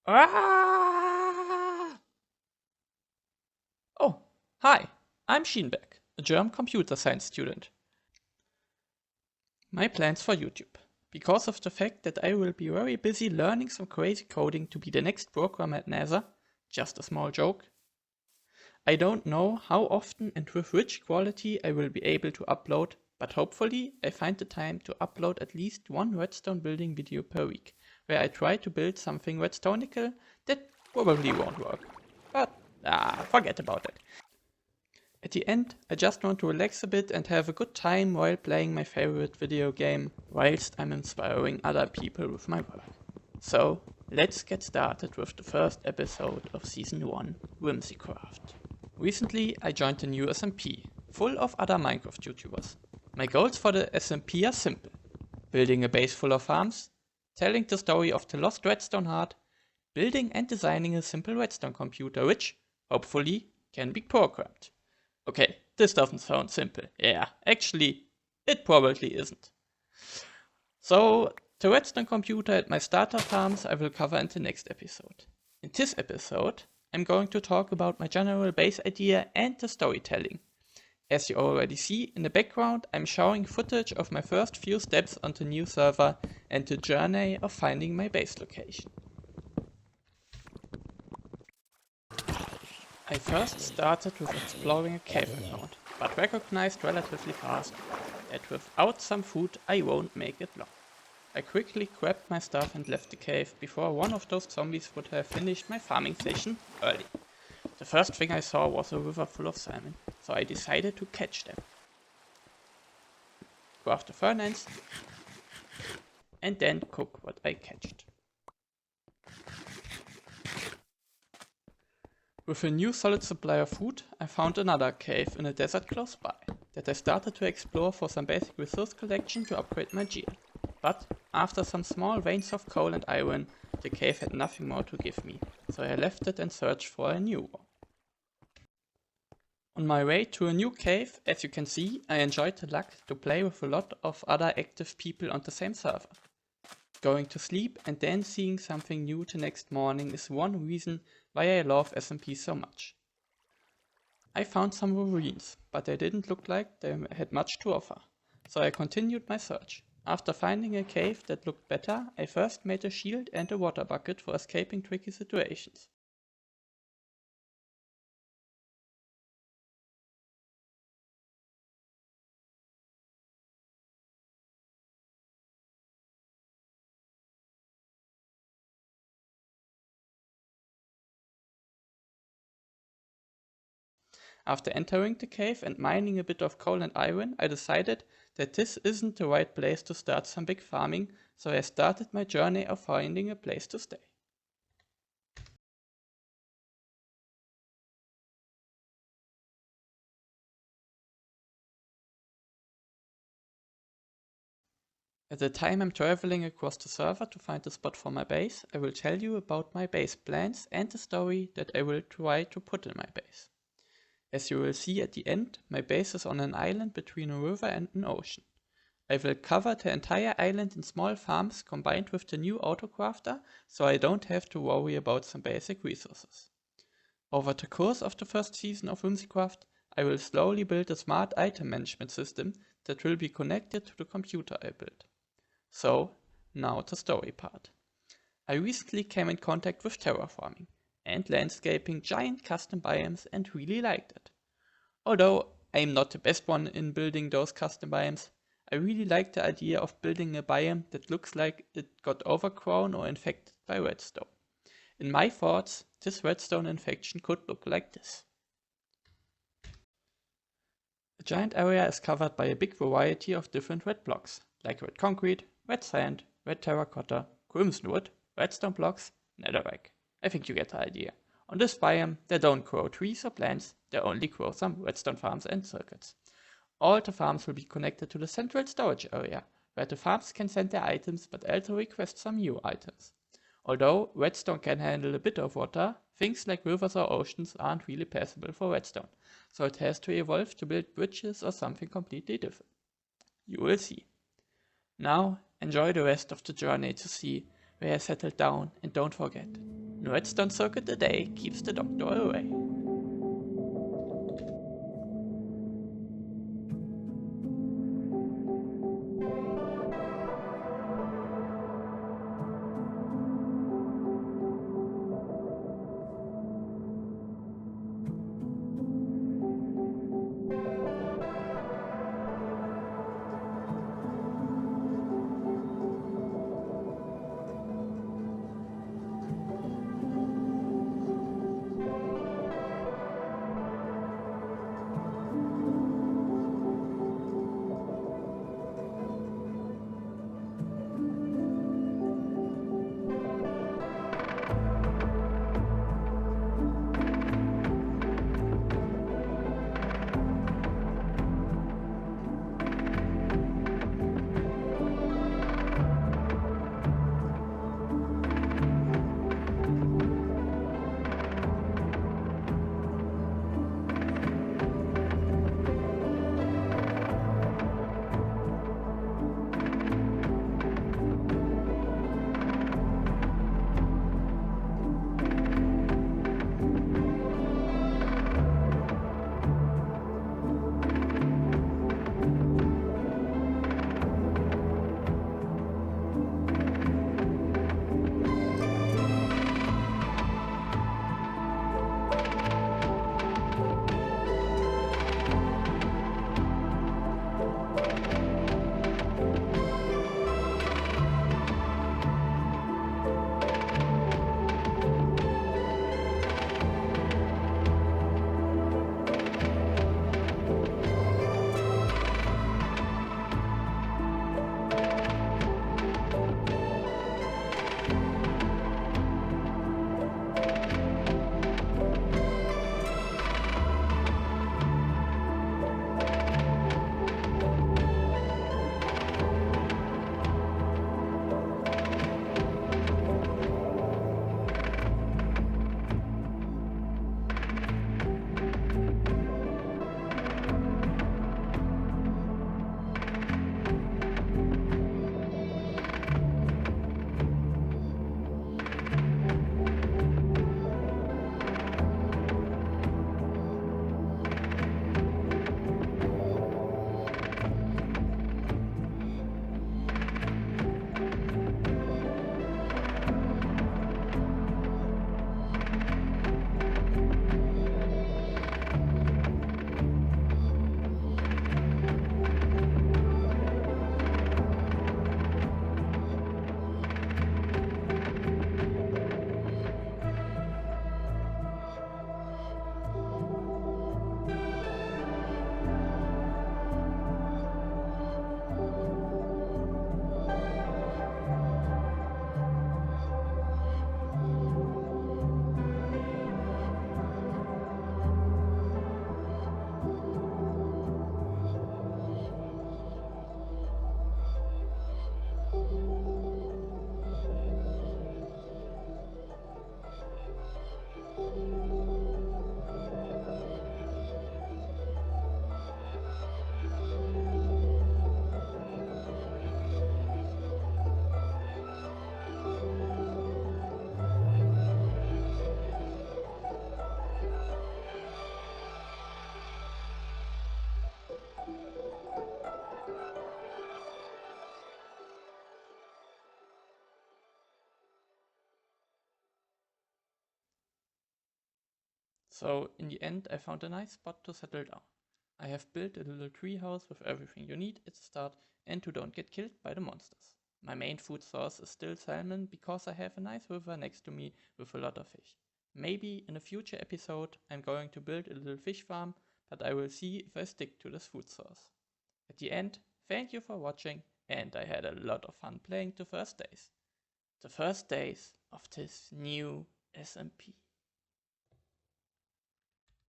Ah! Oh, hi, I'm Schienbeck, a German computer science student. My plans for YouTube. Because of the fact that I will be very busy learning some crazy coding to be the next programmer at NASA, just a small joke. I don't know how often and with which quality I will be able to upload, but hopefully I find the time to upload at least one redstone building video per week, where I try to build something redstonical that probably won't work. But forget about it. At the end, I just want to relax a bit and have a good time while playing my favorite video game, whilst I'm inspiring other people with my work. So, let's get started with the first episode of Season 1, Whimsicraft. Recently, I joined a new SMP, full of other Minecraft YouTubers. My goals for the SMP are simple: building a base full of farms, telling the story of the lost redstone heart, building and designing a simple redstone computer which, hopefully, can be programmed. Okay, this doesn't sound simple. Yeah, actually, it probably isn't. So, the redstone computer and my starter farms I will cover in the next episode. In this episode, I'm going to talk about my general base idea and the storytelling. As you already see in the background, I'm showing footage of my first few steps on the new server and the journey of finding my base location. I first started with exploring a cave I found, but recognized relatively fast that without some food I won't make it long. I quickly grabbed my stuff and left the cave before one of those zombies would have finished my farming session early. The first thing I saw was a river full of salmon, so I decided to catch them. Craft a furnace and then cook what I catched. With a new solid supply of food, I found another cave in a desert close by, that I started to explore for some basic resource collection to upgrade my gear. But after some small veins of coal and iron, the cave had nothing more to give me, so I left it and searched for a new one. On my way to a new cave, as you can see, I enjoyed the luck to play with a lot of other active people on the same server. Going to sleep and then seeing something new the next morning is one reason why I love SMP so much. I found some ruins, but they didn't look like they had much to offer, so I continued my search. After finding a cave that looked better, I first made a shield and a water bucket for escaping tricky situations. After entering the cave and mining a bit of coal and iron, I decided that this isn't the right place to start some big farming, so I started my journey of finding a place to stay. At the time I'm traveling across the server to find a spot for my base, I will tell you about my base plans and the story that I will try to put in my base. As you will see at the end, my base is on an island between a river and an ocean. I will cover the entire island in small farms combined with the new autocrafter, so I don't have to worry about some basic resources. Over the course of the first season of Whimsicraft, I will slowly build a smart item management system that will be connected to the computer I built. So, now the story part. I recently came in contact with terraforming and landscaping giant custom biomes and really liked it. Although I'm not the best one in building those custom biomes, I really like the idea of building a biome that looks like it got overgrown or infected by redstone. In my thoughts, this redstone infection could look like this. The giant area is covered by a big variety of different red blocks, like red concrete, red sand, red terracotta, crimson wood, redstone blocks, netherrack. I think you get the idea. On this biome, they don't grow trees or plants, they only grow some redstone farms and circuits. All the farms will be connected to the central storage area, where the farms can send their items but also request some new items. Although redstone can handle a bit of water, things like rivers or oceans aren't really passable for redstone, so it has to evolve to build bridges or something completely different. You will see. Now, enjoy the rest of the journey to see where I settled down, and don't forget, No redstone circuit a day keeps the doctor away. So in the end I found a nice spot to settle down. I have built a little tree house with everything you need at the start and to don't get killed by the monsters. My main food source is still salmon because I have a nice river next to me with a lot of fish. Maybe in a future episode I'm going to build a little fish farm, but I will see if I stick to this food source. At the end, thank you for watching, and I had a lot of fun playing the first days. The first days of this new SMP.